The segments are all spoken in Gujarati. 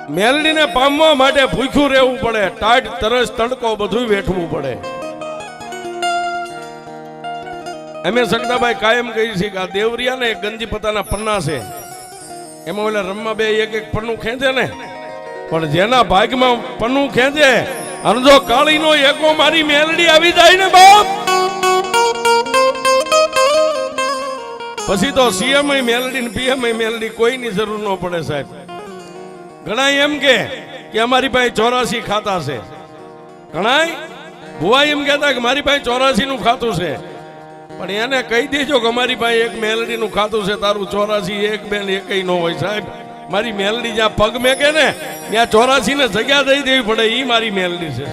મેલડીને પામવા માટે ભૂખ્યું રહેવું પડે, ટાઢ તરસ તડકો બધું વેઠવું પડે. અમે સગદાભાઈ કાયમ કહી છે કે આ દેવરિયા ને ગંજી પતાના પન્ના છે, એમાં ઓલા રમવા બે એક એક પન્નું ખેંચે ને, પણ જેના ભાગમાં પન્નું ખેંચે અને જો કાળીનો એકો મારી મેલડી આવી જાય ને બાપ, પછી તો સીએમ મેલડી ને પીએમ મેલડી કોઈની જરૂર ન પડે સાહેબ. ઘણા એમ કે અમારી પાસે 84 ખાતા છે, ઘણા ભુવા એમ કહેતા કે મારી પાસે 84 નું ખાતું છે, પણ એને કહી દેજો કે અમારી પાસે એક મેલડી નું ખાતું છે, તારું 84 એક બેન એકય ન હોય સાહેબ. મારી મેલડી જ્યાં પગ મેકે ને ત્યાં 84 ને જગ્યા દઈ દેવી પડે, ઈ મારી મેલડી છે.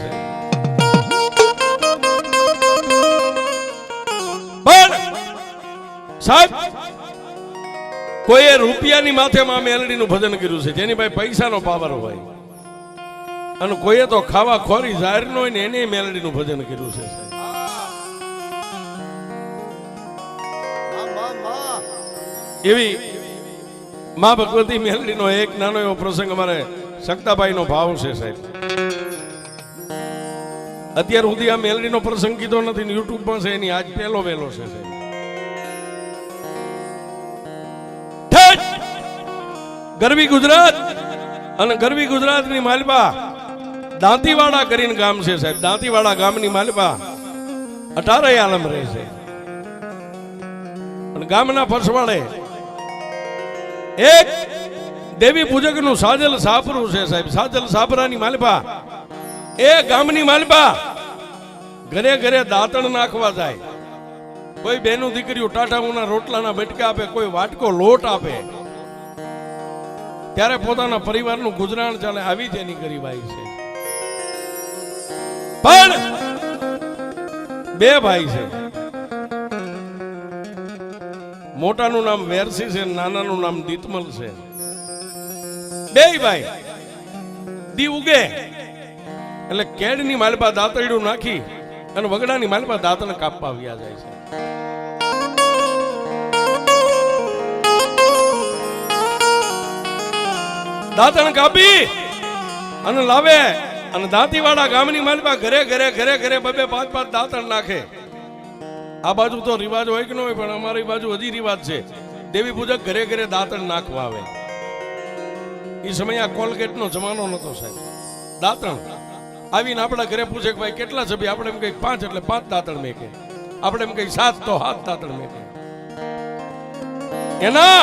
પણ સાહેબ કોઈએ રૂપિયાની માથે માં મેલડી નું ભજન કર્યું છે, જેની પાસે પૈસાનો પાવર હોય, અને કોઈએ તો ખાવા ખોરી જાહેર નો હોય ને એને મેલડી નું ભજન કર્યું છે. એવી માં ભગવતી મેલડી નો એક નાનો એવો પ્રસંગ અમારે સક્તાભાઈ નો ભાવ છે સાહેબ. અત્યાર સુધી આ મેલડી નો પ્રસંગ કીધો નથી, યુટ્યુબ માં છે, એની આજ પહેલો વહેલો છે સાહેબ. ગરવી ગુજરાત અને ગરવી ગુજરાત ની માલપા દાંતીવાડા કરીને ગામ છે સાહેબ. દાંતીવાડા ગામની માલપા 18 આલમ રહે છે, અને ગામના પછવાડે એક દેવી પૂજક નું સાજલ સાપરું છે સાહેબ. સાજલ સાપરાની માલપા એ ગામની માલપા ઘરે ઘરે દાંતણ નાખવા જાય. કોઈ બેનું દીકરીઓ ટાટાઓના રોટલાના બટકા આપે, કોઈ વાટકો લોટ આપે, ત્યારે પોતાના પરિવારનું ગુજરાન ચાલે, આવી જ એની ગરીબાઈ છે. પણ બે ભાઈ છે, મોટાનું નામ વેરસી છે, નાનાનું નામ દીતમલ છે. બે ભાઈ દી ઉગે એટલે કેડની માલપા દાંતરડું નાખી અને વગડાની માલપા દાંતણ કાપવા આવ્યા જાય છે. દાંતણ કાપી અને લાવે, અને દાંતીવાડા ગામની માલપા ઘરે ઘરે ઘરે ઘરે બબે 5-5 દાંતણ નાખે. આ બાજુ તો રિવાજ હોય કે ન હોય, પણ અમારી બાજુ હજી રિવાજ છે. દેવી પૂજક ઘરે ઘરે દાંતણ નાખવા આવે. એ સમયે આ કોલગેટ નો જમાનો નતો સાહેબ. દાંતણ આવીને આપણા ઘરે પૂછે કે ભાઈ કેટલા સભ્ય, આપણે એમ કઈ 5 એટલે 5 દાંતણ મેકે, આપણે એમ કઈ 7 તો 7 દાંતણ મેકે. એના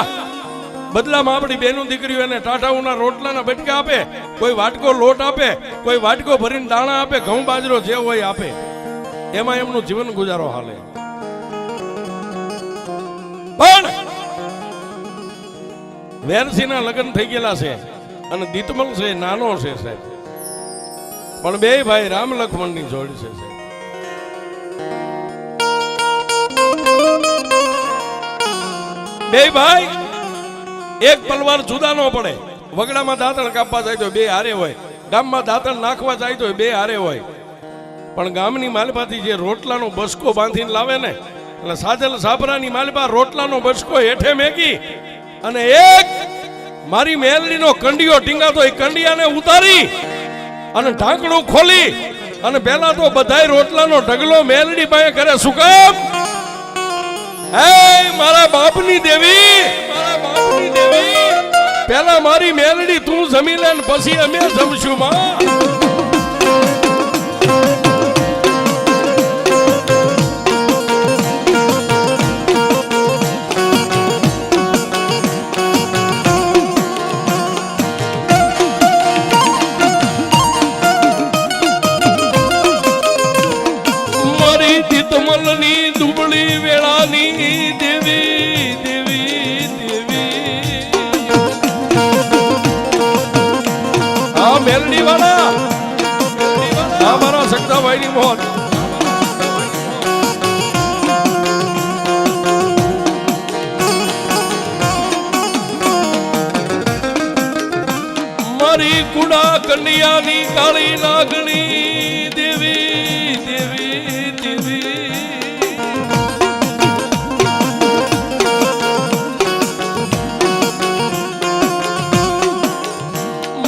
બદલામાં આપણી બેનું દીકરીઓ એને ટાટાઓના રોટલાના બટકા આપે, કોઈ વાટકો લોટ આપે, કોઈ વાટકો ભરીને દાણા આપે, ઘઉં બાજરો જે હોય આપે, એમાં એમનું જીવન ગુજારો હાલે. પણ વેરસીના લગ્ન થઈ ગયેલા છે, અને દીતમલ છે નાનો છે સાહેબ. પણ બે ભાઈ રામ લક્ષ્મણ ની જોડ છે સાહેબ. બે ભાઈ એક પલવાર જુદા ન પડે. વગડામાં દાંતણ કાપવા જાય તો બે હારે હોય, ગામમાં દાંતણ નાખવા જાય તો બે હારે હોય. પણ ગામની માલપાથી જે રોટલાનો બસકો બાંધીને લાવે ને, એટલે સાજલ સાપરાની માલપા રોટલાનો બસકો હેઠે મેકી અને એક મારી મેલડીનો કંડિયો ટીંગાતો, એ કંડિયાને ઉતારી અને ઢાંકણું ખોલી અને પેલા તો બધાય રોટલાનો ઢગલો મેલડી પાસે કરે. શું કામ? હે મારા બાપની દેવી, મારા બાપની દેવી, પેલા મારી મેલડી તું જમી લે ને પછી અમે જમશું માં. દુબળી વેળાની દેવી દેવી દેવી, આ મેલડી વાળા મારા સગદાભાઈ ની મોત. મારી કુડા કન્યાની કાળી લાગણી દેવી દેવી દેવી,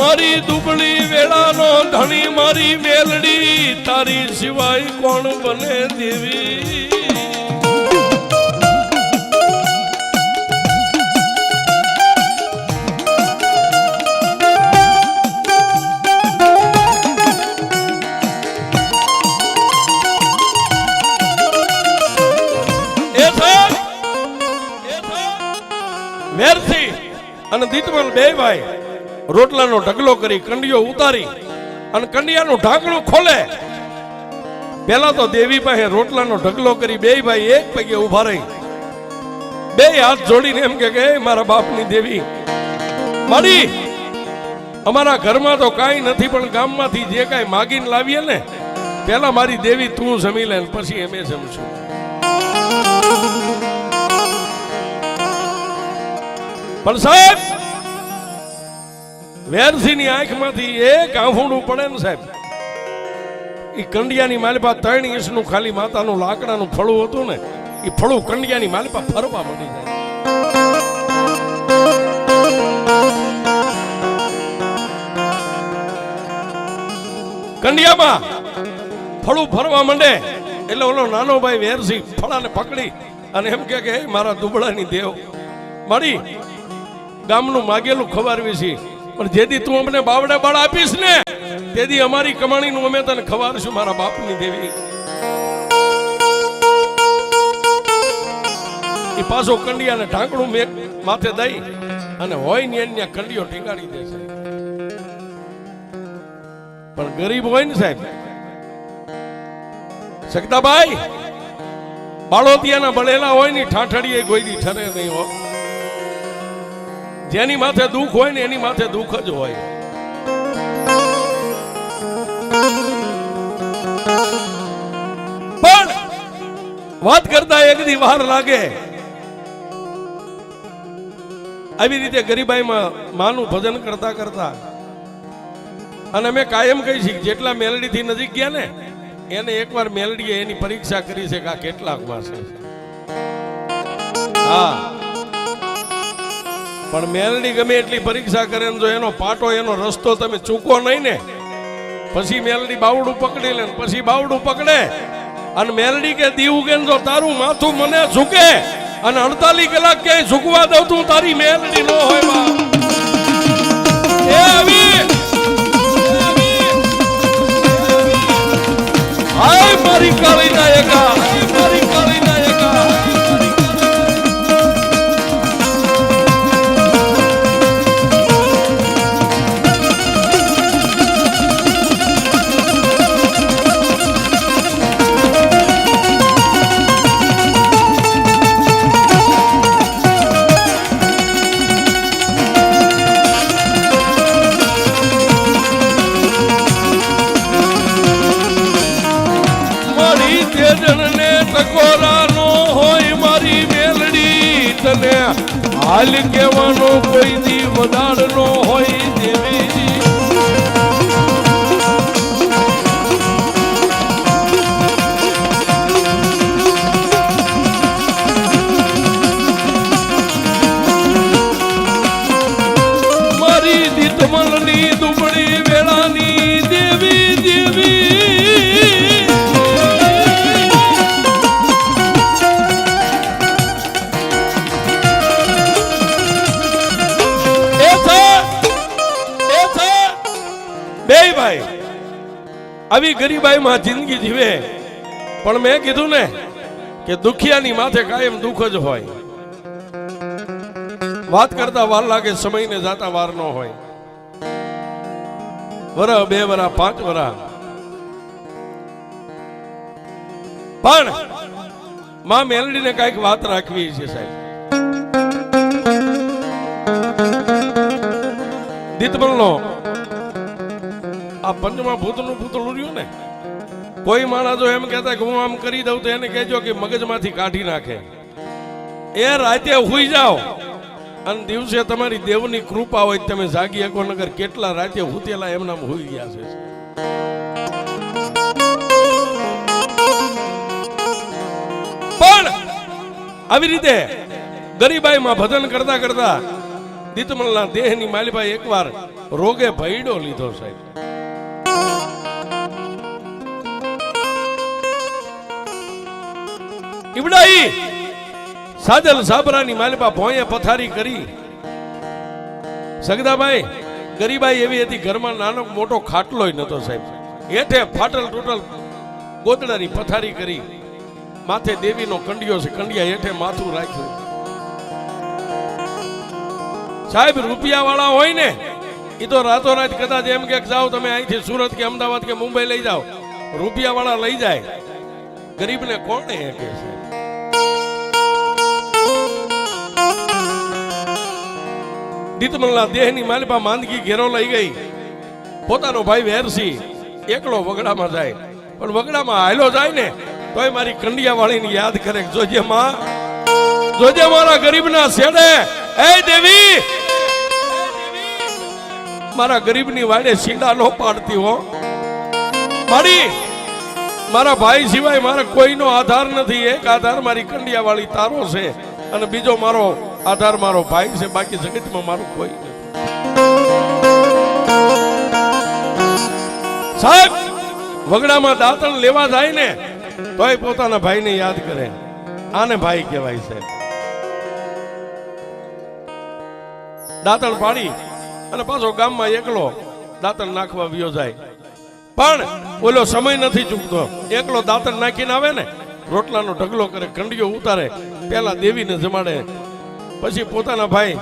મારી દુબળી વેળાનો ધણી મારી મેલડી તારી સિવાય કોણ બને દેવી વેરથી અને દીતમલ બે ભાઈ રોટલાનો ઢગલો કરી કંડિયો ઉતારી અને કંડિયાનું ઢાંકણું ખોલે પેલા તો દેવી પાસે રોટલાનો ઢગલો કરી બે ભાઈ એક પગે ઉભા રહી બે હાથ જોડીને એમ કે મારા બાપની દેવી મારી અમારા ઘરમાં તો કાંઈ નથી પણ ગામમાંથી જે કાંઈ માગીને લાવીએ ને પેલા મારી દેવી તું જમી લે પછી અમે જમશું પણ સાહેબ વેરસીની આંખમાંથી એક આંફુડું પડે ને સાહેબ એ કંડિયાની માલિપા 3 ઇંચનું ખાલી માતાનું લાકડાનું ફળું હતું ને એ ફળું કંડિયાની માલિપા ફરવા મળી જાય કંડિયામાં ફળું ફરવા માંડે એટલે ઓલો નાનો ભાઈ વેરસી ફળાને પકડી અને એમ કે મારા દુબળાની દેવ મારી ગામનું માગેલું ખવારવી છે પણ જેથી તું અમને બાવડે બાળ આપીશ ને તેથી અમારી કમાણીનું અમે તને ખવારશું મારા બાપની દેવી એ પાછો કંડિયાને ઢાંકણું માથે દઈ અને હોય ને એની કંડિયો ટીંગાડી દેશે પણ ગરીબ હોય ને સાહેબ સગતાભાઈ બાળોતિયાના બળેલા હોય ને ઠાઠડીએ કોઈ ઠરે નહીં હોય જેની માથે દુઃખ હોય ને એની માથે દુઃખ જ હોય પણ વાત કરતા એક દી વાર લાગે આવી રીતે ગરીબાઈમાં માનું ભજન કરતા કરતા અને અમે કાયમ કહી છીએ જેટલા મેલડી થી નજીક ગયા ને એને એકવાર મેલડીએ એની પરીક્ષા કરી છે કે આ કેટલાક માં છે હા પણ મેલડી ગમે એટલી પરીક્ષા કરે જો એનો પાટો એનો રસ્તો તમે ચૂકો નહીં ને પછી મેલડી બાવડું પકડી લે પછી બાવડું પકડે અને મેલડી કે દીવું કે જો તારું માથું મને ઝૂકે અને 48 કલાક ક્યાંય ઝૂકવા દઉં તું તારી મેલડી નો હોય બા એ આવી હાય મારી કાળી નાયકા મારી કાળી નાયકા હાલ કેવાનો કોઈ દી વધાર નો હોય દેવી મારી દીતમલની દુબળી વેળાની દેવી દેવી આવી ગરીબાઈમાં જિંદગી જીવે પણ મેં કીધું ને કે દુખિયાની માથે કાયમ દુઃખ જ હોય વાત કરતા વાર લાગે સમયને જાતા વાર ન હોય વરહ 2 વરહ 5 વરહ પણ માં મેલડીને કઈક વાત રાખવી છે સાહેબ દીતમલનો આ પંચમા ભૂતનું પૂતળું રહ્યું ને કોઈ માણસ જો એમ કહેતા કે હું આમ કરી દઉં તો એને કહેજો કે મગજમાંથી કાઢી નાખે એ રાતે હુઈ જાઓ અને દિવસે તમારી દેવની કૃપા હોય તમે જાગી શકો નગર કેટલા રાતે હુતેલા એમના હુઈ ગયા છે પણ આવી રીતે ગરીબાઈમાં ભજન કરતા કરતા દીતમલના દેહની માલિભાઈ એકવાર રોગે ભયડો લીધો સાહેબ. ઈવડાઈ સાજલ સાબરાની માલિપા ભોંયે પથારી કરી. સગદાભાઈ ગરીબાઈ એવી હતી, ઘરમાં નાનો મોટો ખાટલોય નતો સાહેબ. હેઠે ફાટલ ટૂટલ ગોદડાની પથારી કરી, માથે દેવીનો કંડિયો છે, કંડિયા હેઠે માથું રાખ્યું. સાહેબ રૂપિયા વાળા હોય ને એ તો રાતોરાત કદાચ એમ કે જાઓ તમે અહીંથી સુરત કે અમદાવાદ કે મુંબઈ લઈ જાઓ, રૂપિયા વાળા લઈ જાય, ગરીબને કોને કહે છે? દીતમલના દેહની માલિપા માંદગી ઘેરો લઈ ગઈ. પોતાનો ભાઈ વેરસી એકલો વગડામાં જાય, પણ વગડામાં હાયલો જાય ને તોય મારી કંડિયા વાળીને યાદ કરે, જોજે માં, જોજે મારા ગરીબના છેડે, એ દેવી મારા ગરીબની વાડે સીડા નો પાડતી હો. મારા ભાઈ સિવાય મારા કોઈનો આધાર નથી. એક આધાર મારી કંડિયા વાળી તારો છે અને બીજો મારો આધાર મારો ભાઈ છે, બાકી જગતમાં મારું કોઈ નથી. સાહેબ વગડામાં દાંતણ લેવા જાય ને તોય પોતાના ભાઈને યાદ કરે. આને ભાઈ કહેવાય સાહેબ. દાંતણ પાડી અને પાછો ગામમાં એકલો દાંતણ નાખવા વિયો જાય. પણ ઓલો સમય નથી ચૂકતો. એકલો દાંતણ નાખીને આવે ને રોટલાનો ઢગલો કરે, કંડિયો ઉતારે, પેલા દેવીને જમાડે, પછી પોતાના ભાઈ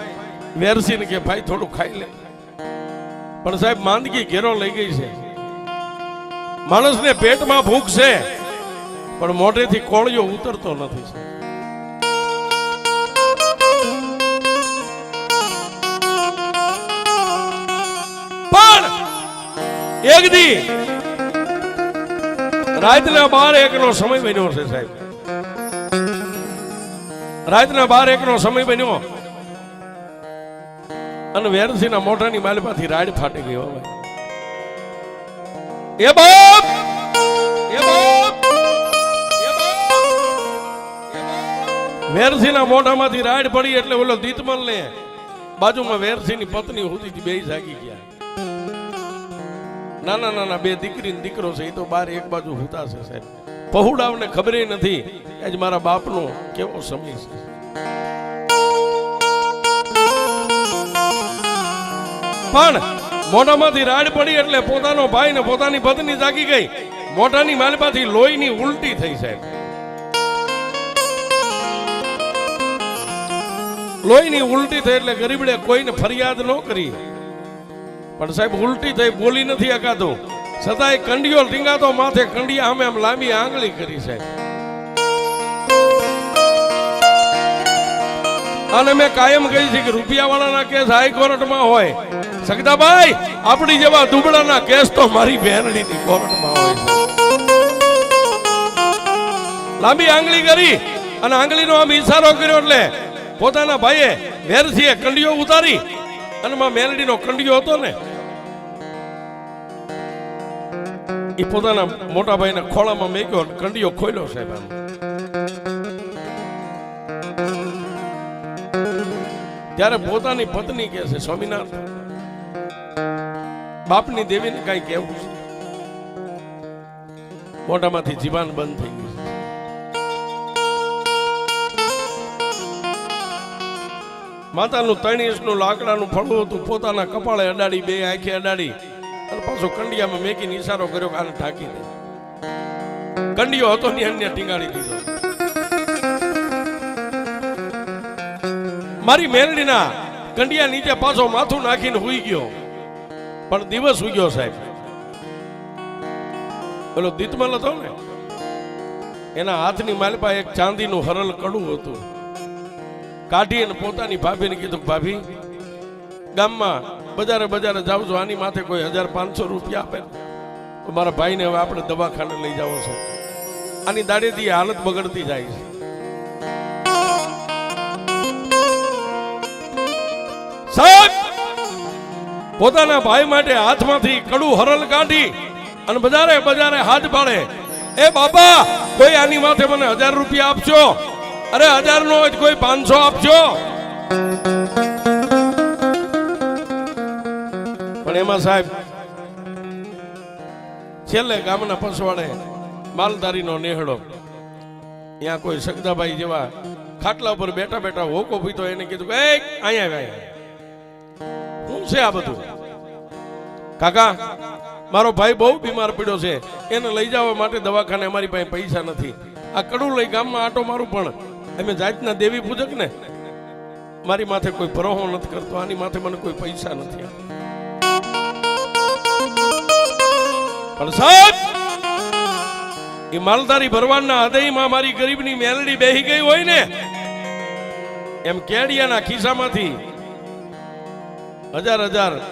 વેરસીને કે ભાઈ થોડું ખાઈ લે. પણ સાહેબ માંદગી ઘેરો લઈ ગઈ છે. માણસને પેટમાં ભૂખ છે પણ મોઢેથી કોળિયો ઉતરતો નથી. પણ એક દી રાતના 12-1 નો સમય બન્યો છે સાહેબ. રાતના 12-1 નો સમય બન્યો અને વેરસીના મોઢાની માલિપાથી રાડ ફાટી ગયો. એ બાપ, એ બાપ, વેરસીના મોઢામાંથી રાડ પડી એટલે ઓલો દીતમલ ને બાજુમાં વેરસીની પત્ની હોતી બે જાગી ગયા. નાના નાના બે દીકરી ને દીકરો છે, એ તો બાર એક બાજુ હોતા છે સાહેબ. પહોડાવને ખબર નથી આજ મારા બાપનો કેવો સમય છે. પણ મોઢામાંથી રાડ પડી એટલે પોતાનો ભાઈ ને પોતાની પત્ની જાગી ગઈ. મોઢાની માલિપાથી લોહીની ઉલટી થઈ સાહેબ. લોહીની ઉલટી થઈ એટલે ગરીબડે કોઈને ફરિયાદ ન કરી, પણ સાહેબ ઉલટી થઈ, બોલી નથી અકાતો, છતાંય કંડિયો ટીંગાતો માથે કંડિયા આમે આમ લાંબી આંગળી કરી સાહેબ. અને મેં કાયમ કહી છે કે રૂપિયા વાળાના કેસ હાઈકોર્ટમાં હોય, સગદાભાઈ આપણી જેવા દુબળાના કેસ તો મારી બહેનડીની કોર્ટમાં હોય છે. લાંબી આંગળી કરી અને આંગળીનો આમ ઈશારો કર્યો એટલે પોતાના ભાઈએ વેરસીએ કંડિયો ઉતારી અને માં મેલડીનો કંડિયો હતો ને એ પોતાના મોટા ભાઈને ખોળામાં મેક્યો, કંડિયો ખોલ્યો સાહેબ. આમ ત્યારે પોતાની પત્ની કહે છે, સ્વામિનાથ બાપની દેવીને કઈ કહેવું છે? મોઢામાંથી જીવાન બંધ થઈ ગઈ. માતાનું 3 ઇંચનું લાકડાનું ફળું હતું, પોતાના કપાળે અડાડી, બે આંખે અડાડી અને પાછો કંડિયામાં મેકીને ઈશારો કર્યો કે આને ઢાંકી દે. કંડિયો હતો ને અન્ય ટીંગાડી દીધો. મારી મેલડીના કંડિયા નીચે પાછો માથું નાખીને હુઈ ગયો. પણ દિવસ હુઈ ગયો સાહેબ. પેલો દીતમલ હતો ને એના હાથની માલિપા એક ચાંદીનું હરલ કડું હતું. કાઢી અને પોતાની ભાભીને કીધું, ભાભી ગામમાં બજારે જાવ છો, આની માથે કોઈ 1500 રૂપિયા આપે તો મારા ભાઈને હવે આપણે દવાખાને લઈ જાવ છે. આની દાડેથી હાલત બગડતી જાય છે. સાહેબ પોતાના ભાઈ માટે હાથમાંથી કડું હરલ કાઢી અને બજારે હાથ પાડે, એ બાપા કોઈ આની માથે મને 1000 રૂપિયા આપજો. અરે 1000 નો કોઈ 500 આપજો. પણ એમાં સાહેબ છેલ્લે ગામના પસવાડે માલધારીનો નેહડો, ત્યાં કોઈ સગદાભાઈ જેવા ખાટલા ઉપર બેઠા બેઠા હોકો પીતો, એને કીધું કે અહીંયા શું છે આ બધું? કાકા, મારો ભાઈ બહુ બીમાર પડ્યો છે, એને લઈ જવા માટે દવાખાને અમારી પાસે પૈસા નથી. આ કડું લઈ ગામમાં આટો મારું, પણ અમે જાતના દેવી પૂજક ને, મારી માથે કોઈ ભરોહો નથી કરતો, આની માથે મને કોઈ પૈસા નથી. પણ સાહેબ, એ માલધારી ભરવાડના હૃદયમાં મારી ગરીબની મેલડી બેહી ગઈ હોય ને, એમ કેડિયાના ખિસ્સામાંથી 1000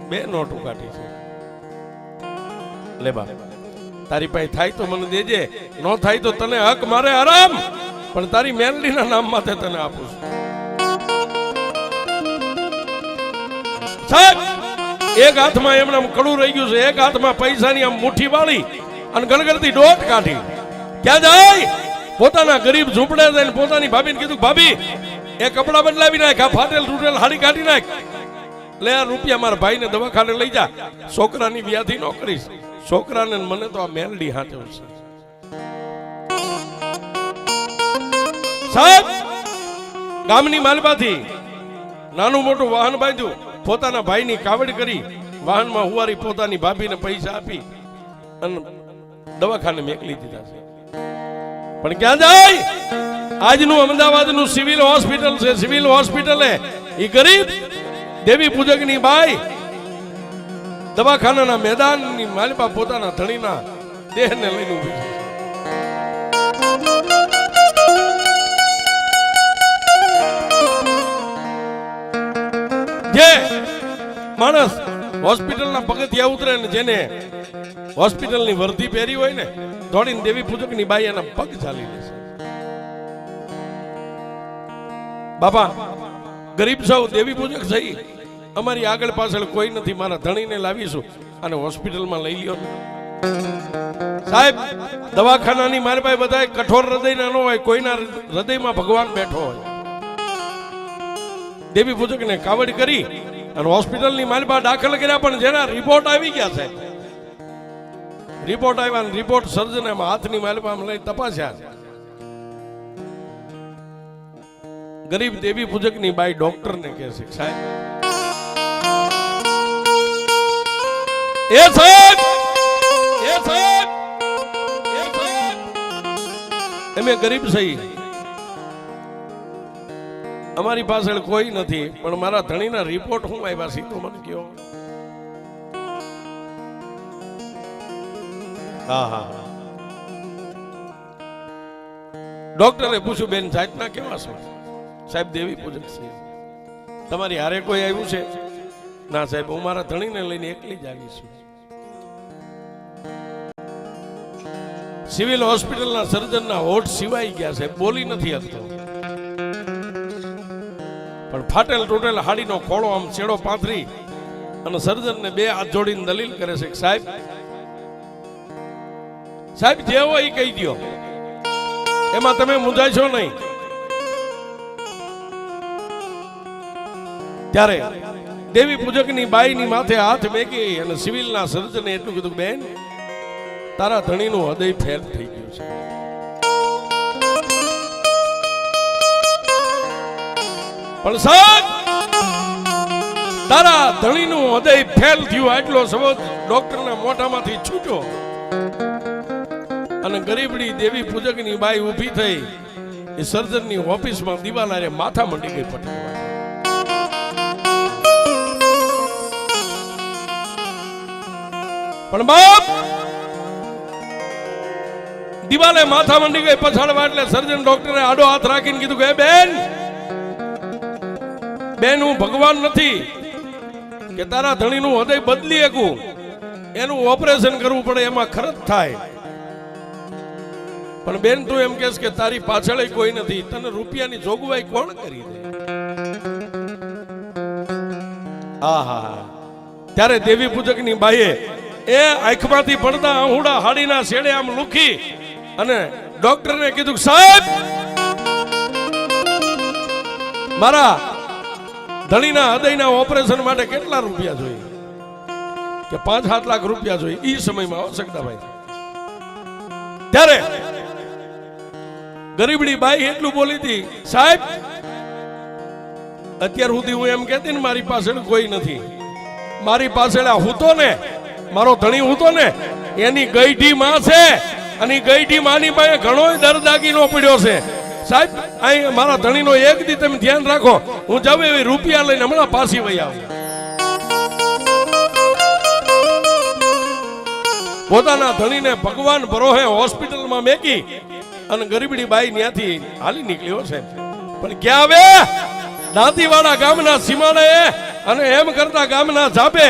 બે નોટો કાઢી છે. લે બા, તારી પાસે થાય તો મને દેજે, ન થાય તો તને હક મારે આરામ, પણ તારી મેલડીના નામ માથે તને આપું છું. સાહેબ, એક હાથમાં એમને કડું રહી ગયું છે, એક હાથમાં પૈસાની આમ મુઠ્ઠી વાળી અને ગણગણતી દોટ કાઢી. ક્યાં જાય? પોતાના ગરીબ ઝૂંપડે જઈને પોતાની ભાભીને કીધું, ભાભી એ કપડા બદલાવી નાખ, આ ફાટેલ તૂટેલ હાડી કાઢી નાખ, લે આ રૂપિયા મારા ભાઈને દવાખાને લઈ જા, છોકરાની વ્યાધિ ન કરીશ. છોકરાને મને તો આ મેલડી હાથે છે. સાહેબ, ગામની માલબાથી નાનું મોટું વાહન બાંધ્યું, પોતાના ભાઈની કાવડ કરી, વાહનમાં હુવારી પોતાની ભાભીને પૈસા આપી અને દવાખાને મેકલી દીધા છે. પણ ક્યાં જાય? આજનું અમદાવાદનું સિવિલ હોસ્પિટલ છે. સિવિલ હોસ્પિટલે એ ગરીબ દેવી પૂજકની બાઈ દવાખાનાના મેદાનની માલપા પોતાના ધણીના દેહને લઈને ઊભી છે. જે માણસ હોસ્પિટલના પગથિયા ઉતરે ને, જેને હોસ્પિટલની વર્દી પહેરી હોય ને, દોડીને દેવી પૂજકની બાઈ એના પગ ચાલી લે છે. બાપા, ગરીબ સૌ દેવી પૂજક થઈ, અમારી આગળ પાછળ કોઈ નથી, મારા ધણીને લાવીશું અને હોસ્પિટલમાં લઈ લ્યો. સાહેબ, દવાખાનાની મારી પાસે બધા કઠોર હૃદયના ન હોય, કોઈના હૃદયમાં ભગવાન બેઠો હોય. દેવી પૂજકને કાવડ કરી અને હોસ્પિટલની મારી પાસે દાખલ કર્યા, પણ જેના રિપોર્ટ આવી ગયા છે, રિપોર્ટ આવ્યા, રિપોર્ટ સર્જન એમાં હાથની મારી પાસે લઈ તપાસ્યા. ગરીબ દેવી પૂજકની બાઈ ડોક્ટરને કહે છે, સાહેબ એ સાહેબ એ સાહેબ એ સાહેબ, અમે ગરીબ સહી, અમારી પાછળ કોઈ નથી, પણ મારા ધણીના રિપોર્ટ હું આવ્યા છે તો મને કયો. હા હા, ડોક્ટરે પૂછ્યું, બેન જાતના કેવા છો? સાહેબ દેવી પૂજક છે. તમારી હારે કોઈ આવ્યું છે? ના સાહેબ, હું મારા ધણીને લઈને એકલી જ આવી છું. સિવિલ હોસ્પિટલના સર્જનના હોઠ સિવાઈ ગયા છે, બોલી નથી શકતો, પણ ફાટેલ તૂટેલ હાડીનો ખોળો આમ છેડો પાથરી અને સર્જનને બે હાથ જોડીને દલીલ કરે છે, સાહેબ સાહેબ જે હોય એ કહી દો, એમાં તમે મૂંઝાશો નહીં. ત્યારે દેવી પૂજકની બાઈની માથે હાથ મેકી અને સિવિલના સર્જને એટલું કીધું, બેન તારા ધણીનું હૃદય ફેલ થઈ ગયું છે. પણ સાહેબ, તારા ધણીનું હૃદય ફેલ થયું આટલો શબ્દ ડોક્ટરના મોઢામાંથી છૂટ્યો અને ગરીબડી દેવી પૂજકની બાઈ ઊભી થઈ એ સર્જનની ઓફિસમાં દિવાલારે માથા મંડી ગઈ પટકવા. પણ બાપ દિવાલે માથા મંડી ગઈ પછાડવા એટલે સર્જન ડોક્ટરે આડો હાથ રાખીને કીધું કે બેન બેન, હું ભગવાન નથી કે તારા ધણીનું હૃદય બદલી શકું, એનું ઓપરેશન કરવું પડે, એમાં ખર્ચ થાય. પણ બેન તું એમ કહેશ કે તારી પાછળ કોઈ નથી, તને રૂપિયાની જોગવાઈ કોણ કરી દે? આહા, ત્યારે દેવી પૂજકની બાઈએ એ આંખમાંથી પડતા આહુડા હાડીના શેડે આમ લુખી અને ડોક્ટરને કીધું, સાહેબ મારા ધણીના હૃદયના ઓપરેશન માટે કેટલા રૂપિયા જોઈએ કે 5-7 લાખ રૂપિયા જોઈએ ઈ સમયમાં આવશ્યકતાભાઈ ત્યારે ગરીબડી બાઈ એટલું બોલી હતી સાહેબ અત્યાર સુધી હું એમ કહેતી ને મારી પાસે કોઈ નથી, મારી પાસે હું તો ને મારો ધણી હું તો ને એની ગઈઢી માં છે અને ગઈઢી માની પાસે ઘણો દરદાગીનો પડ્યો છે સાહેબ અહીં મારા ધણીનો એક દી તમે ધ્યાન રાખો, હું જાવ એવી રૂપિયા લઈને હમણાં પાછી વહી આવું. પોતાના ધણીને ભગવાન ભરોહે હોસ્પિટલમાં મેકી અને ગરીબડી બાઈ ત્યાંથી હાલી નીકળ્યો છે. પણ ક્યાં આવે દાંતીવાડા ગામના સીમાડે અને એમ કરતા ગામના ઝાપે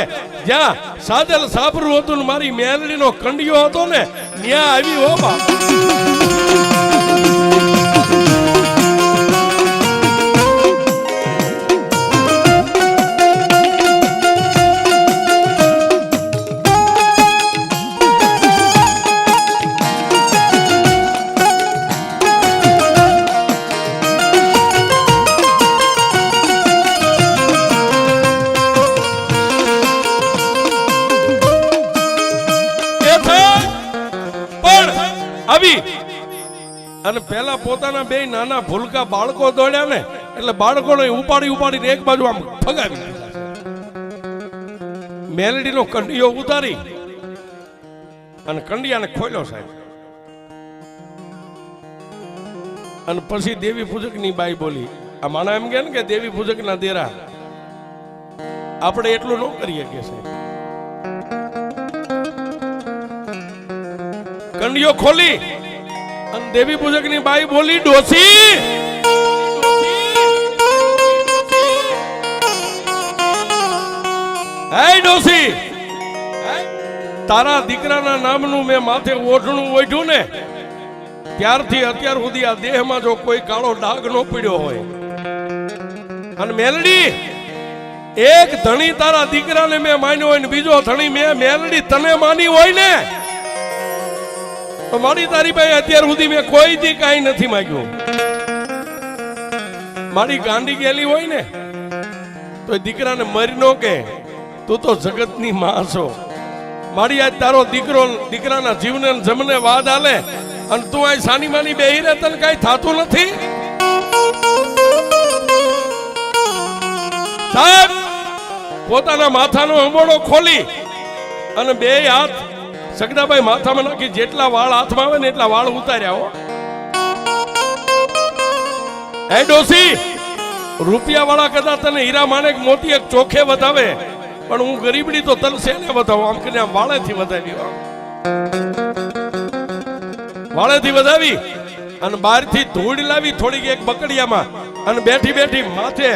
જ્યાં સાજલ સાપરું હતું ને મારી મેલડીનો કંડિયો હતો ને ત્યાં આવી હો બા. અને પેલા પોતાના બે નાના ભૂલકા બાળકો દોડ્યા ને એટલે બાળકોને ઉપાડીને એક બાજુ આમ ફગાવી દીધા. મેલડીનો કંડિયો ઉતારી અને કંડિયાને ખોલ્યો સાહેબ. અને પછી દેવી પૂજકની બાઈ બોલી, આ માણા એમ કે ને કે દેવી પૂજકના દેરા આપણે એટલું ન કરીએ કે સાહેબ. કંડિયો ખોલી અને દેવી પૂજકની બાઈ બોલી, ડોસી હે ડોસી, તારા દીકરાના નામનું મેં માથે ઓઢણું ઓઢ્યું ને ત્યારથી અત્યાર સુધી આ દેહમાં જો કોઈ કાળો ડાઘ ન પડ્યો હોય અને મેલડી એક ધણી તારા દીકરાને મેં માન્યો હોય ને બીજો ધણી મેં મેલડી તને માની હોય ને તો મારી તારી પાસે અત્યાર સુધી મેં કોઈ દી કાંઈ નથી માંગ્યું. મારી ગાંડી ગયેલી હોય ને તો દીકરાને મરી નો કે તું તો જગતની માં છો. મારી આજ તારો દીકરો દીકરાના જીવને જમને વાદ આલે અને તું આ સાની માની બેહી રે તને કાંઈ થાતું નથી. સાહેબ પોતાના માથાનો અંબોડો ખોલી અને બે હાથ સગડાભાઈ માથામાં નાખી જેટલા વાળ હાથમાં આવે ને એટલા વાળ ઉતાર્યા હો. હે ડોસી, રૂપિયા વાળા કદાચ તને હીરા માણેક મોતી એક ચોખે વધાવે પણ હું ગરીબડી તો તને શેને વધાવું, આમ કરીને આમ વાળેથી વધાવી. વાળેથી વધાવી અને બહારથી ધૂળ લાવી થોડીક એક બકડિયામાં અને બેઠી બેઠી માથે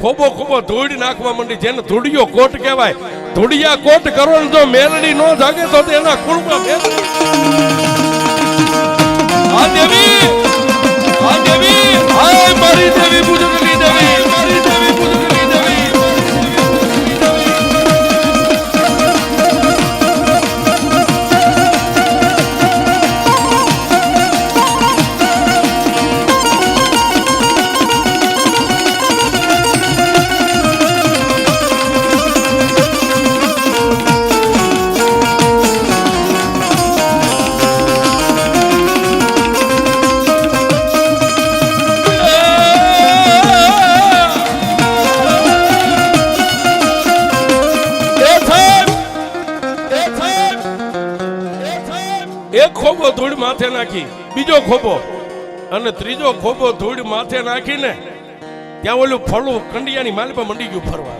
ખોબો ખોબો ધૂળ નાખવા માંડી, જેને ધૂળિયો કોટ કહેવાય. ધૂળિયા કોટ કરો ને જો મેલડી નો જાગે તો તેના કુળમાં આ દેવી હાય મારી દેવી પૂજકની દેવી, મારી દેવી પૂજકની દેવી. એક ખોબો ધૂળ માથે નાખી, બીજો ખોબો અને ત્રીજો ખોબો ધૂળ માથે નાખીને ત્યાં ઓલું ફળું કંડિયાની માલપા મંડી ગયું ફરવા.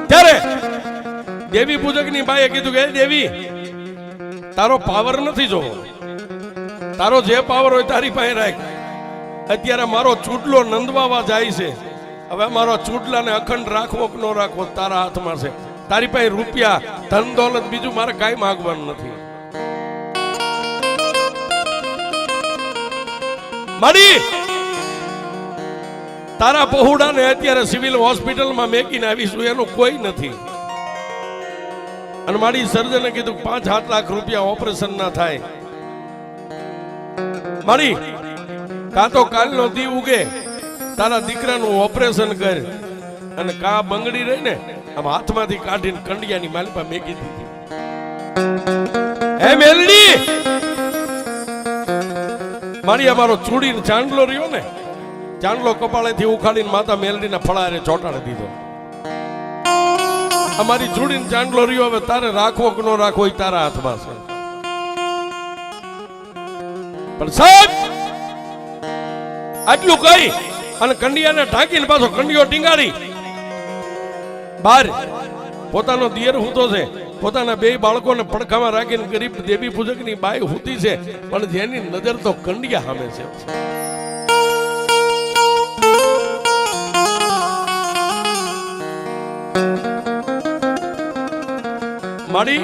ત્યારે દેવી પૂજકની બાઈએ કીધું કે દેવી તારો પાવર નથી જોવો, તારો જે પાવર હોય તારી પાસે રાખ. અત્યારે મારો ચૂડલો નંદવાવા જાય છે, હવે મારો ચૂડલાને અખંડ રાખવો કે ન રાખવો તારા હાથમાં છે. તારી પાસે રૂપિયા ધન દોલત બીજું મારે કાંઈ માંગવાનું નથી. મારી તારા પહોળાને અત્યારે સિવિલ હોસ્પિટલમાં મેકીને આવીશું એનું કોઈ નથી. અને મારી સર્જને કીધું 5-7 લાખ રૂપિયા ઓપરેશન ના થાય. મારી કાં તો કાલનો દી ઉગે તારા દીકરાનું ઓપરેશન કર અને કા બંગડી રહી ને આમ હાથમાંથી કાઢીને કંડિયાની માલિપા મેકી દીધી. હે મેલડી, મારી અમારો ચૂડીને ચાંદલો રહ્યો ને, ચાંદલો કપાળેથી ઉખાડીને માતા મેલડીના ફળારે ચોંટાડી દીધો. અમારી ચૂડીને ચાંદલો રહ્યો, હવે તારે રાખવો કે ન રાખવો એ તારા હાથમાં છે. પણ સાહેબ આટલું કહી અને કંડિયાને ઢાંકીને પાછો કંડિયો ટીંગાડી બાર પોતાનો દિયર હૂતો છે, પોતાના બે બાળકોને પડખામાં રાખીને ગરીબ દેવી પૂજકની બાઈ હૂતી છે, પણ જેની નજર તો કંડિયા સામે છે. માડી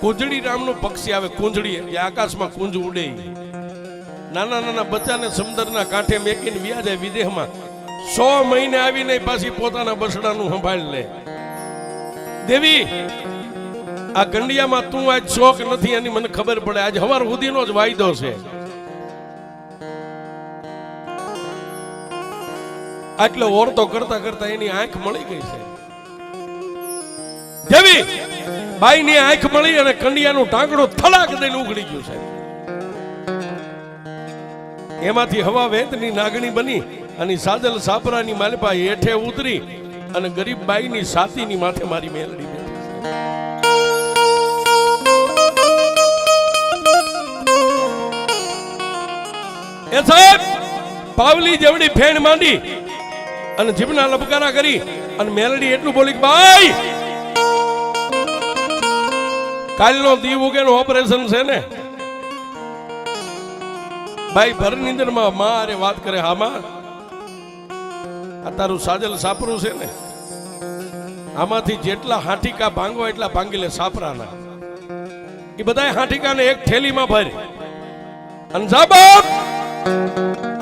કુંજડી નામનું પક્ષી આવે, કુંજડી એટલે આકાશમાં કુંજ ઉડે. નાના નાના બચ્ચાને સમુદ્રના કાંઠે મેકીને વ્યા જાય વિદેહમાં, 100 મહિને આવીને પાછી પોતાના બસડાનું સંભાળ લે. દેવી, આ કંડિયામાં તું આજ શોખ નથી એની મને ખબર પડે. આજ હવાર સુધીનો જ વાયદો છે. આટલો ઓરતો કરતા કરતા એની આંખ મળી ગઈ છે. દેવી, બાઈની આંખ મળી અને કંડિયાનું ટાંકડું થલાક દઈને ઉઘડી ગયું છે. એમાંથી હવા વેતની નાગણી બની અને સાજલ સાપરાની માલપા હેઠે ઉતરી અને ગરીબ બાઈની છાતીની માથે મારી મેલડી બેઠી છે. એ સાહેબ પાવલી જેવડી ફેણ માંડી અને જીભના લબકારા કરી અને મેલડી એટલું બોલી, બાઈ કાલનો દીવ ઉગેનું ઓપરેશન છે ને. ભાઈ ભર નિંદરમાં માં અરે વાત કરે, હા માં આ તારું સાજલ સાપરું છે ને, આમાંથી જેટલા હાંઠીકા ભાંગો એટલા ભાંગી લે સાપરાના. એ બધા હાંઠીકાને એક થેલીમાં ભરી અને જા બાપ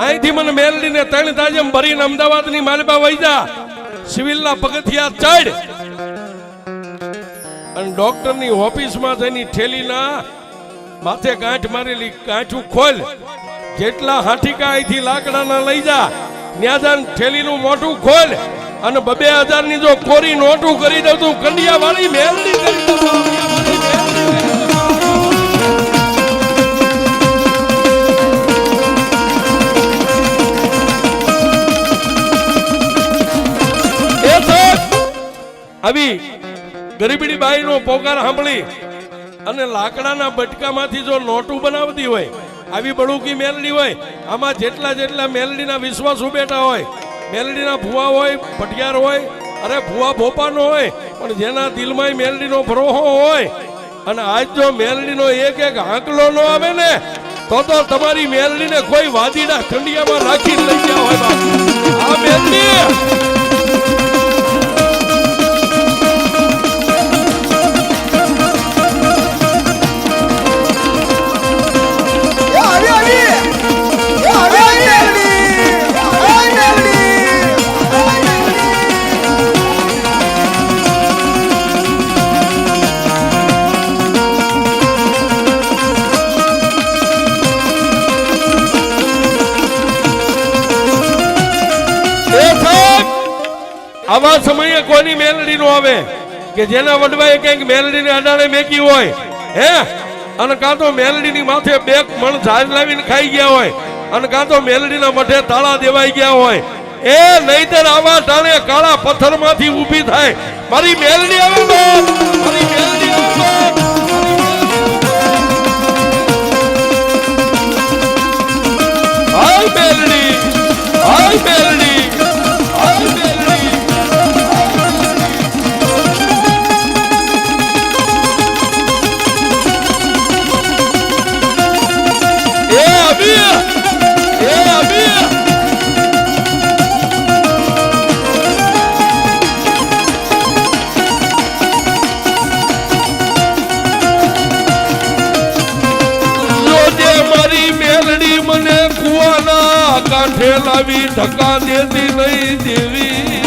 અહીંથી મને મેલડીને 3 તાજમ ભરીને અમદાવાદની માલપા વહી જા, સિવિલના પગથિયા ચડ અને ડોક્ટરની ઓફિસમાં જઈને થેલીના માથે ગાંઠ મારેલી ગાંઠું ખોલ, જેટલા હાંઠીકા અહીંથી લાકડાના લઈ જા, ન્યાજાન થેલીનું મોઢું ખોલ અને 2000 ની જો કોરી નોટું કરી દઉં તું કંડિયા વાળી મેલડી કરી દઉં. આવી ગરીબડી બાઈનો પોકાર સાંભળી અને લાકડાના બટકામાંથી જો નોટું બનાવતી હોય, આવી બળુકી મેલડી હોય, આમાં જેટલા જેટલા મેલડીના વિશ્વાસુ બેઠા હોય, મેલડીના ભુવા હોય, પટિયાર હોય, અરે ભુવા ભોપાનો હોય, પણ જેના દિલમાં મેલડીનો ભરોહો હોય, અને આજ જો મેલડીનો એક એક આંકલો ન આવે ને તો તમારી મેલડીને કોઈ વાદીના ખંડિયામાં રાખીને લઈ ગયા હોય. આ મેલડી આવા સમયે કોની મેલડી નો આવે કે જેના વડવાએ કંઈક મેલડીને અડાડે મેકી હોય, હે, અને કાં તો મેલડીની માથે 2 મણ ઝાડ લાવીને ખાઈ ગયા હોય, અને કાં તો મેલડીના મઠે તાળા દેવાઈ ગયા હોય. એ નહીતર આવા ટાણે કાળા પથ્થરમાંથી ઊભી થાય. મારી મેલડી આવે, મારી મેલડી આવે. હાય મેલડી, હાય મેલડી, હાય મેલડી. કાંઠે લાવી ધક્કા દેતી નહીં દેવી.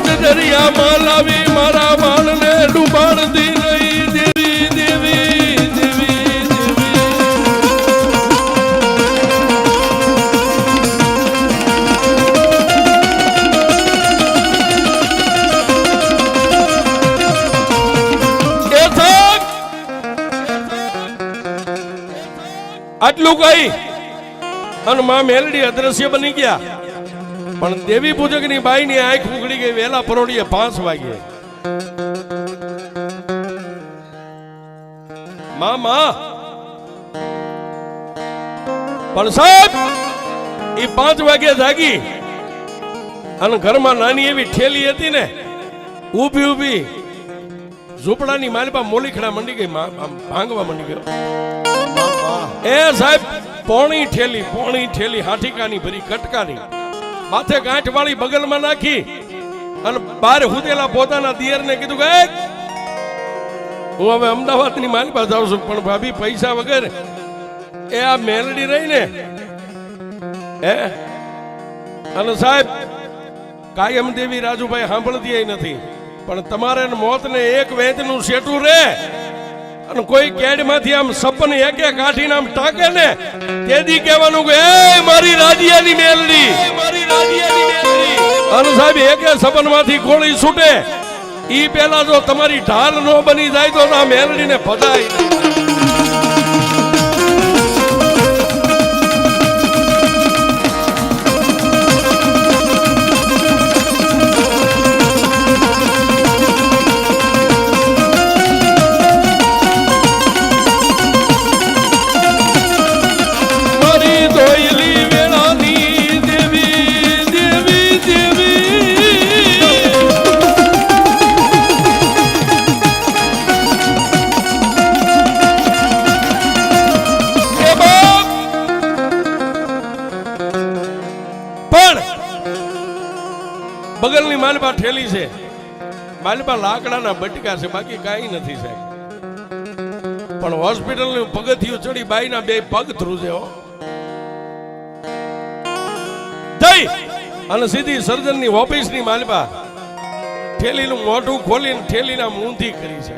દરિયામાં લાવી મારા બાળને ડૂબાડતી નહીં દેવી દેવી દેવી આટલું કઈ અને માં મેલડી અદ્રશ્ય બની ગયા. પણ દેવી પૂજક ની બાઈ ની આંખ ઉઘડી ગઈ વેલા પરોડીએ 5 વાગ્યે. મામા પણ સાહેબ એ 5 વાગ્યે જાગી અને ઘરમાં નાની એવી ઠેલી હતી ને ઊભી ઊભી ઝૂંપડાની માલપા મોલીખડા મંડી ગઈ, ભાંગવા મંડી ગયો. એ સાહેબ પોણી ઠેલી હાઠીકાની ભરી કટકાની માથે ગાંઠ વાળી બગલમાં નાખી અને બાર હુદેલા પોતાના દિયરને કીધું કે હું હવે અમદાવાદની માલપા જાઉં છું, પણ ભાભી પૈસા વગર એ આ મેલડી રહી ને અને સાહેબ કાયમ દેવી રાજુભાઈ સાંભળતી નથી, પણ તમારે મોતને એક વેચનું શેટું રે અને કોઈ કેડમાંથી આમ સપન એક કાઢીને આમ ટાકે ને તેથી કહેવાનું કે એ મારી રાજીયાની મેલડી, મારી રાજીયાની મેલડી. અને સાહેબ એક સપનમાંથી ગોળી છૂટે ઈ પેલા જો તમારી ઢાલ નો બની જાય તો આ મેલડીને ભજાય. બગલની માલપા ઠેલી છે, માલપા લાકડાના બટકા છે, બાકી કાંઈ નથી સાહેબ. પણ હોસ્પિટલનું પગથિયું ચડી બાઈના 2 પગ ધ્રુજે હો. જઈ અને સીધી સર્જનની ઓફિસની માલપા ઠેલીનું મોઢું ખોલીને ઠેલીના મૂંધી કરી છે.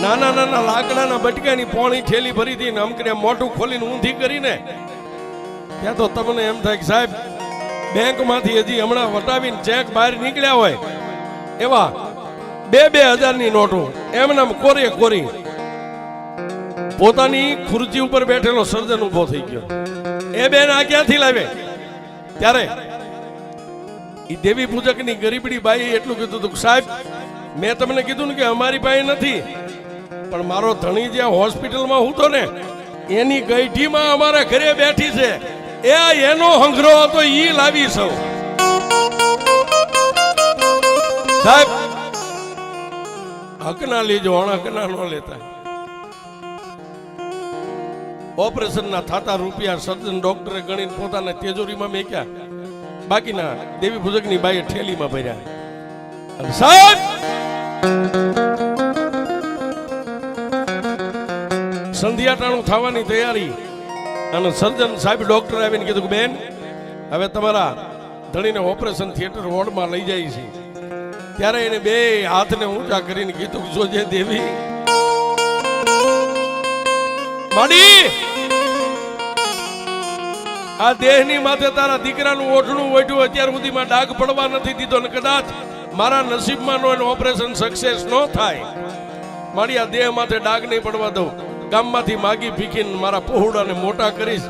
નાના નાના લાકડાના બટકાની પોણી ઠેલી ભરી હતી ને અમકને મોઢું ખોલીને ઊંધી કરીને ત્યાં તો તમને એમ થાય કે સાહેબ બેંકમાંથી હજી હમણાં વટાવીને ચેક બહાર નીકળ્યા હોય એવા 2,000 ની નોટો એમનામ કોરે કોરી. પોતાની ખુરચી ઉપર બેઠેલો સર્જન ઉભો થઈ ગયો. એ બેન આ ક્યાંથી લાવે? ત્યારે એ દેવી પૂજકની ગરીબડી બાઈ એટલું કીધું હતું, સાહેબ મેં તમને કીધું ને કે અમારી પાસે નથી, પણ મારો ધણી જ્યાં હોસ્પિટલમાં હું તો ને એની ગઈઠીમાં અમારા ઘરે બેઠી છે, એનો હંગરો હતો ઈ લાવી સૌ. સાહેબ હક ના લીજો, અણહક ના ન લેતા. ઓપરેશન ના થતા રૂપિયા સર્જન ડોક્ટરે ગણીને પોતાના તિજોરીમાં મેક્યા, બાકીના દેવી પૂજકની બાઈએ ઠેલીમાં ભર્યા. સાહેબ સંધ્યાટાણું થવાની તૈયારી અને સર્જન સાહેબ ડોક્ટર આવીને કીધું કે બેન હવે તમારા ધણીને ઓપરેશન થિયેટર વોર્ડમાં લઈ જાય છે. ત્યારે એને 2 હાથને ઊંચા કરીને કીધું કે જોજે દેવી માડી, આ દેહની માથે તારા દીકરાનું ઓઠણું ઓઢ્યું અત્યાર સુધીમાં ડાઘ પડવા નથી દીધો ને કદાચ મારા નસીબમાં નો ઓપરેશન સક્સેસ ન થાય મારી આ દેહ માથે ડાઘ નહીં પડવા દઉં. ગામમાંથી માગી ભીખીને મારા પહોળાને મોટા કરીશ.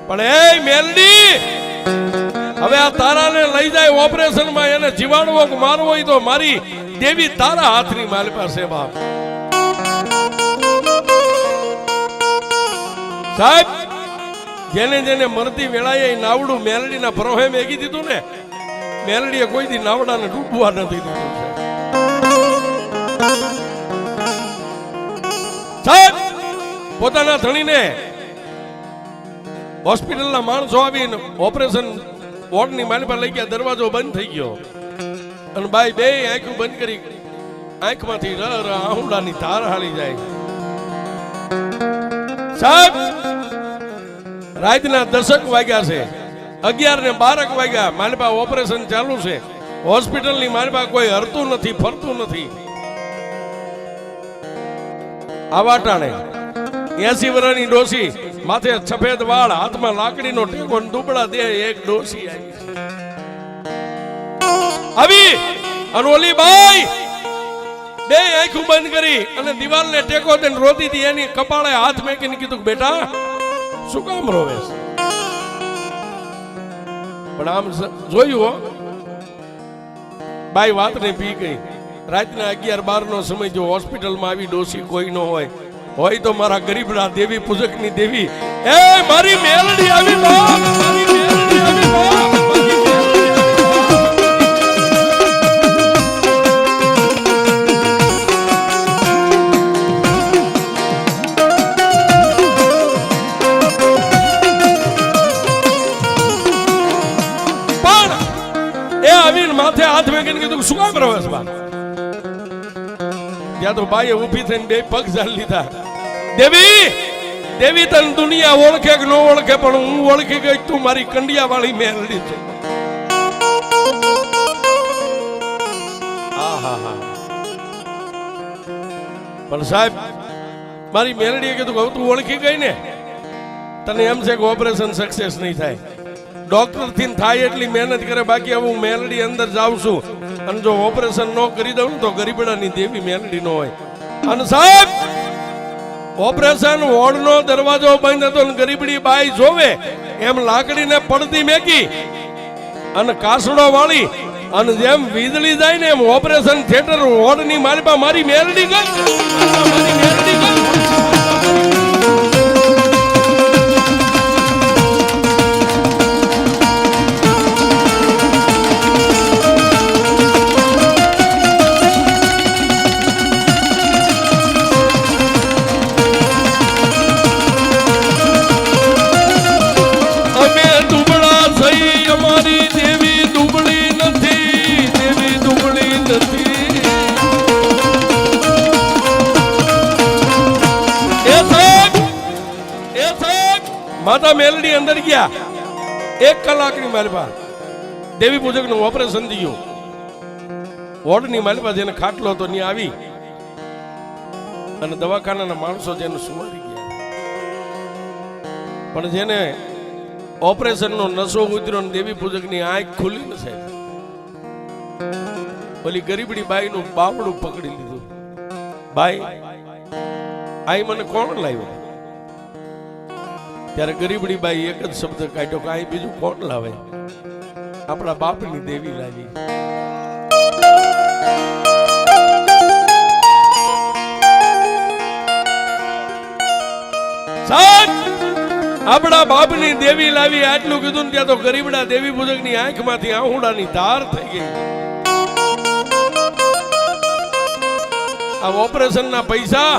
પણ એ મેલડી હવે આ તારાને લઈ જાય ઓપરેશનમાં, એને જીવાડવો કે મારવો હોય તો મારી દેવી તારા હાથની માલ પાસે. બાપ સાહેબ જેને જેને મરતી વેળાએ નાવડું મેલડીના પ્રોહે મેગી દીધું ને, મેલડીએ કોઈ દી નાવડાને ડૂબવા નથી દીધું. સાહેબ પોતાના ધણીને હોસ્પિટલના માણસો આવીને ઓપરેશન વોર્ડની માલપા લઈ ગયા. દરવાજો બંધ થઈ ગયો અને બાઈ 2 આંખો બંધ કરી આંખમાંથી આહુડાની ધાર હાલી જાય. સાહેબ રાતના 10 વાગ્યા છે 11:12 વાગ્યા મારી પાસે ઓપરેશન ચાલુ છે, હોસ્પિટલની મારી પાસે કોઈ હરતું નથી, ફરતું નથી. આવા ટાણે 80 વર્ષની ડોસી, માથે સફેદ વાળ, હાથમાં લાકડીનો ટેકો, દુબળા દેહ, એક ડોસી આવી. અને ઓલી બાઈ બે આંખો બંધ કરી અને દિવાલને ટેકો દઈને રોતી હતી. એની કપાળે હાથ મેકીને કીધું, બેટા શું કામ રોવે છે? પણ આમ જોયું, બાઈ વાત ને પી ગઈ. રાતના 11-12 નો સમય, જો હોસ્પિટલમાં આવી ડોસી કોઈ ન હોય તો મારા ગરીબના દેવી પૂજકની દેવી, એ મારી મેલડી આવી, બાપ મારી મેલડી આવી, બાપ. માથે હાથ મેકીને કીધું, શું કામ રહે છે બા? ત્યાં તો બાઈએ ઊભી થઈને બે પગ ઝાલી લીધા. દેવી દેવી, તને દુનિયા ઓળખે કે ન ઓળખે, પણ હું ઓળખી ગઈ, તું મારી કંડિયા વાળી મેલડી છે. પણ સાહેબ, મારી મેલડીએ કીધું, હવે તું ઓળખી ગઈ ને, તને એમ છે કે ઓપરેશન સક્સેસ નહીં થાય. ડોક્ટર થી થાય એટલી મહેનત કરે, બાકી હવે હું મેલડી અંદર જાઉં છું, અને જો ઓપરેશન ન કરી દઉં તો ગરીબડાની દેવી મેલડી ન હોય. અને સાહેબ, ઓપરેશન વોર્ડનો દરવાજો બંધ હતો, ગરીબડી બાઈ જોવે એમ લાકડીને પડતી મેકી અને કાસડો વાળી, અને જેમ વીજળી જાય ને એમ ઓપરેશન થિયેટર વોર્ડની મારી મારી મેલડી ગઈ, મારી મેલડી ગઈ. માતા મેલડી અંદર ગયા, 1 કલાકની મારી પાસે દેવી પૂજક નું ઓપરેશન થયું. વોર્ડની મારી પાસે જેને ખાટલો હતો ત્યાં આવી અને દવાખાનાના માણસો જેને સુમારી ગયા. પણ જેને ઓપરેશન નો નશો ઉતર્યો ને દેવી પૂજક ની આંખ ખુલી ને સાહેબ, ઓલી ગરીબડી બાઈ નું બાવડું પકડી લીધું. બાઈ, આઈ મને કોણ લાવ્યો? ત્યારે ગરીબડી બાઈ એક જ શબ્દ કાઢ્યો કે આ બીજું કોણ લાવે? આપણા બાપની દેવી લાવી. આપણા બાપની દેવી લાવી, આટલું કીધું ત્યાં તો ગરીબડા દેવી પૂજકની આંખમાંથી આહુડાની ધાર થઈ ગઈ. આ ઓપરેશનના પૈસા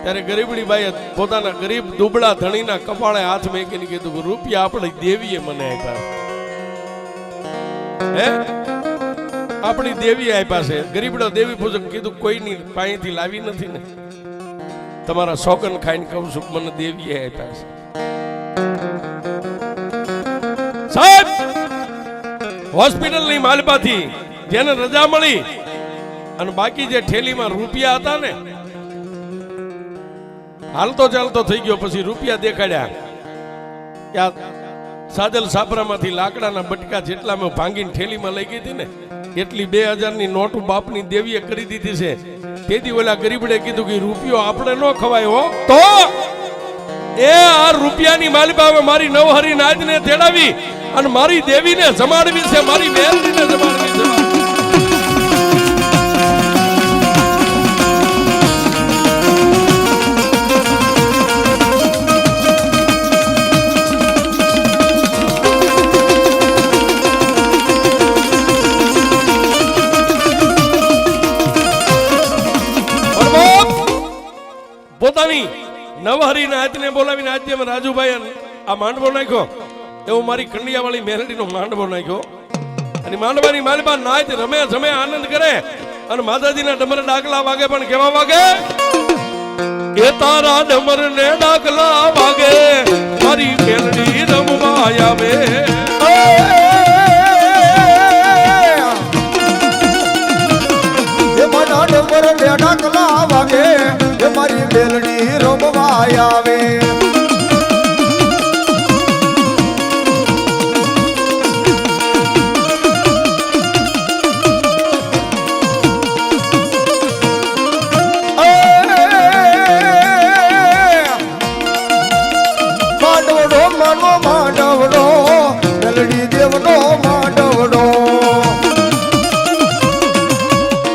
ત્યારે ગરીબડી બાઈએ પોતાના ગરીબ દુબળા ધણીના કપાળે હાથ મેકીને કીધું, રૂપિયા આપણી દેવીએ મને આપ્યા. હે, આપણી દેવી આપ્યા છે. ગરીબડો દેવી પૂજક કીધું, કોઈની પાસેથી લાવી નથી ને, તમારા સોગન ખાઈને કહું છું, મને દેવીએ આપ્યા છે. સાહેબ, હોસ્પિટલની માલપાથી જેને રજા મળી અને બાકી જે ઠેલીમાં રૂપિયા હતા ને, હાલતો ચાલતો થઈ ગયો. પછી રૂપિયા દેખાડ્યા, ત્યાં સાદલ સાપરામાંથી લાકડાના બટકા જેટલા મેં ભાંગીને ઠેલીમાં લઈ ગઈ હતી ને, એટલી 2000ની નોટ બાપની દેવીએ કરી દીધી છે. તેથી ઓલા ગરીબડે કીધું કે રૂપિયો આપણે ન ખવાય હો. તો એ આ રૂપિયાની માલિકા મારી નવહરી નાજને તેડાવી અને મારી દેવીને જમાડવી છે, મારી મેલડીને જમાડવી છે. પોતાની નવહરી નાચને બોલાવીને આજે રાજુભાઈ આ માંડવો નાખ્યો, એવો મારી કંડિયા વાળી મેલડીનો માંડવો નાખ્યો. અને માંડવાની માલબા નાચ રમે જમે આનંદ કરે અને માતાજીના ડમર ડાકલા વાગે. પણ કેવા વાગે? એ તારા ડમર ને ડાકલા વાગે, મારી મેલડી રમવા રમવા આવે એ મારા ડુંગર બેઠા કલા વાગે એ મારી મેલડી રમવા આવે માંડવડો મેલડી દેવનો માંડવડો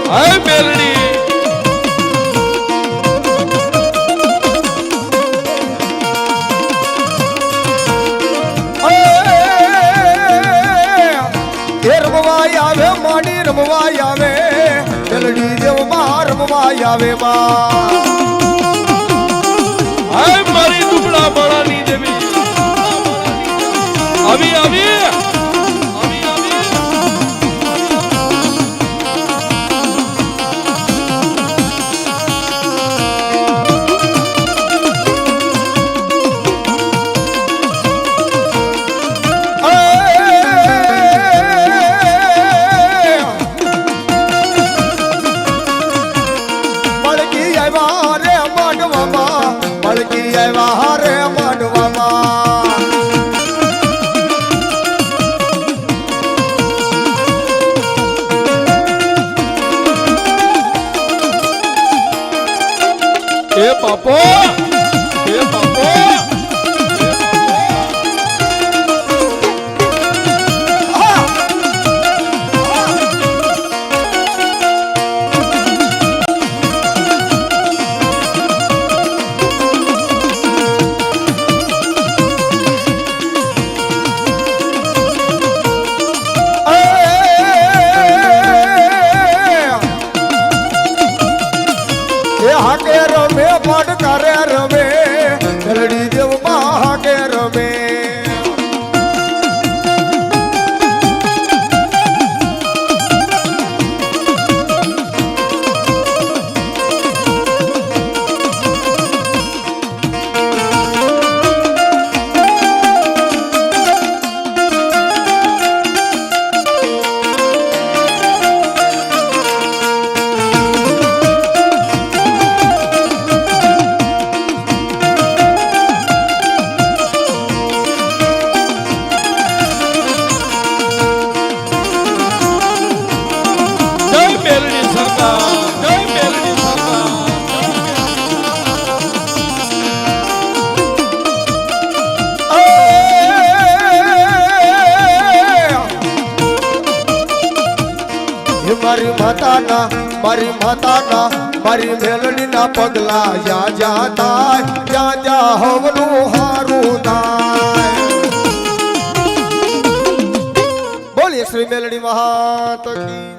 હાય મેલડી રમવા આવે માડી રમવા આવે મેલડી દેવ માં રમવા આવે માં હાય મારી દુબળા માળાની દેવી આવી આવી આવી આવી મળકી આવ્યા રે માંડવામાં મળકી આવ્યા રે માંડવામાં એ બાપો એ બાપો હાકે રમે પડકારે રમે મેલડી દેવ માં હાકે રમે મારી માતાના મારી મેલડી ના પગલા જ્યાં જ્યાં થાય જ્યાં જ્યાં હવનું હારું થાય બોલીએ શ્રી મેલડી મહાત કી